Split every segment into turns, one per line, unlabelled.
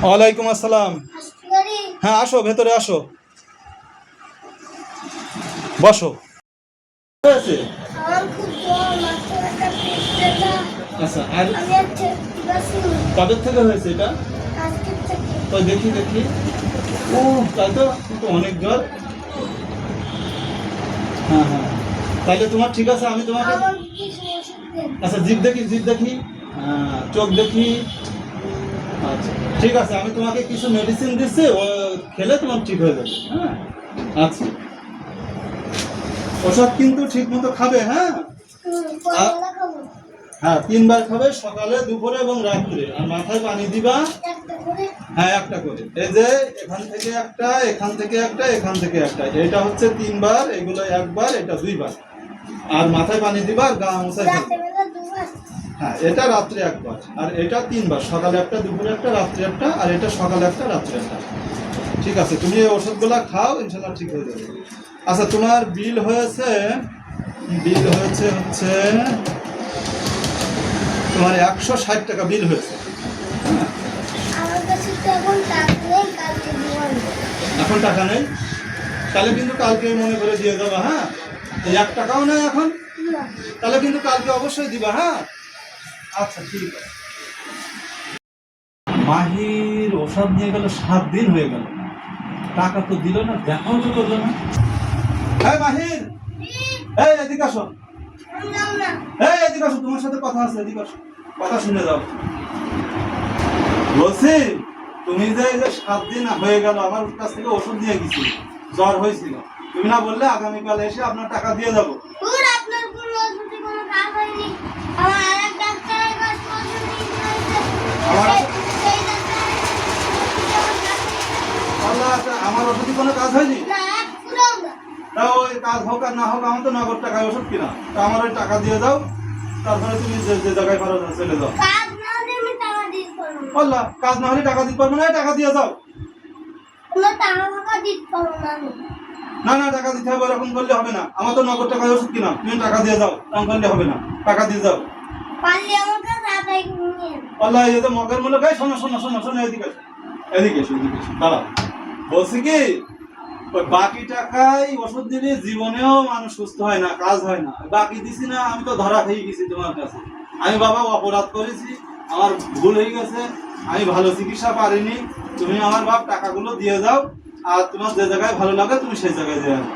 ওয়ালাইকুম আসসালাম। হ্যাঁ, আসো, ভেতরে আসো, বসো। হয়েছে? আচ্ছা, আর কবে থেকে হয়েছে এটা? ওই দেখি দেখি। ও, তাই তো, কিন্তু অনেক জ্বর। হ্যাঁ হ্যাঁ, তাইলে তোমার ঠিক আছে, আমি তোমাকে আচ্ছা জিভ দেখি, জিভ দেখি, চোখ দেখি। আচ্ছা ঠিক আছে, আমি তোমাকে কিছু মেডিসিন দিচ্ছি, ও খেলে তোমার ঠিক হয়ে যাবে। হ্যাঁ আচ্ছা, ওষুধ কিন্তু ঠিক মতো খাবে। হ্যাঁ হ্যাঁ, 3 বার খাবে, সকালে, দুপুরে এবং রাত্রে। আর মাথায় পানি দিবা। হ্যাঁ, একটা করে। এই যে এখান থেকে একটা, এখান থেকে একটা, এখান থেকে একটা, এটা হচ্ছে 3 বার, এগুলো 1 বার, এটা 2 বার। আর মাথায় পানি দিবা আর গা মোছায় ফেলবে। হ্যাঁ, এটা রাত্রে 1 বার, আর এটা 3 বার, সকালে একটা, দুপুরে একটা, রাত্রে একটা, আর এটা সকালে একটা, রাত্রে একটা। ঠিক আছে, তুমি এই ওষুধগুলা খাও, ইনশাল্লাহ ঠিক হয়ে যাবে। আচ্ছা, তোমার বিল হয়েছে হচ্ছে তোমার 160 টাকা বিল হয়েছে। এখন টাকা নেই, তাহলে কিন্তু কালকে মনে করে দিয়ে দেবা। হ্যাঁ, 1 টাকাও নেই এখন, তাহলে কিন্তু কালকে অবশ্যই দিবা। হ্যাঁ আচ্ছা ঠিক আছে। মাহির ওষুধ নিয়ে গেল, 7 দিন হয়ে গেল, টাকা তো দিল না, দেখাও তো করলো না। হ্যাঁ মাহির, এই এদিকে আসো, এই এদিকে আসো, তোমার সাথে কথা আছে, এদিকে আসো, কথা শুনে যাও। বলছি, তুমি যে এই যে 7 দিন হয়ে গেল আমার কাছ থেকে ওষুধ নিয়ে গেছি, জ্বর হয়েছিল, তুমি না বললে আগামীকাল এসে আপনার টাকা দিয়ে যাবো? আমার ওষুধে কোনো কাজ হয়নি? তা ওই কাজ হোক আর না হোক, আমার তো নগদ টাকায় ওষুধ কিনা। তা আমার ওই টাকা দিয়ে দাও, তারপরে তুমি যে যে জায়গায় পারো চলে যাও। বললা কাজ না হলে টাকা দিতে পারবো না, টাকা দিয়ে যাও। না না, টাকা দিতে হবে, এরকম করলে হবে না। আমার তো নগদ টাকায় ওষুধ কিনা, তুমি টাকা দিয়ে যাও, এরকম করলে হবে না, টাকা দিয়ে যাও। বললা এই যে মগের মূল্য গায়ে, শোনো শোনো শোনো শোনো, এদিকে এদিকে এসো, এদিকে এসো, দাঁড়াও। বলছি কি, ওই বাকি টাকায় ওষুধ দিলে জীবনেও মানুষ সুস্থ হয় না, কাজ হয় না। বাকি দিছি না, আমি তো ধরা খেয়ে গেছি তোমার কাছে। আমি বাবা অপরাধ করেছি, আমার ভুল হয়ে গেছে, আমি ভালো চিকিৎসা পারিনি। তুমি আমার বাপ টাকাগুলো দিয়ে যাও, আর তোমার যে জায়গায় ভালো লাগে তুমি সেই জায়গায় দিয়ে আসো।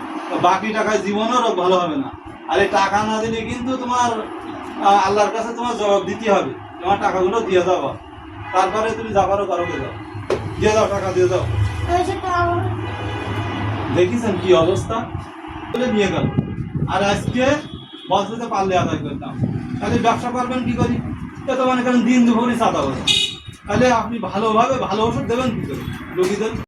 বাকি টাকায় জীবনেও রোগ ভালো হবে না। আর এই টাকা না দিলে কিন্তু তোমার আল্লাহর কাছে তোমার জবাব দিতে হবে। তোমার টাকাগুলো দিয়ে যাও, তারপরে তুমি যাবারও করো, যাও দিয়ে যাও, টাকা দিয়ে যাও। দেখেছেন কি অবস্থা, নিয়ে গেল। আর আজকে বলতে পারলে আদায় করতাম, তাহলে ব্যবসা করবেন কি করি? তো মানে দিন দুপুরই চাঁদা হবে, তাহলে আপনি ভালোভাবে ভালো ওষুধ দেবেন কি করে রোগীদের?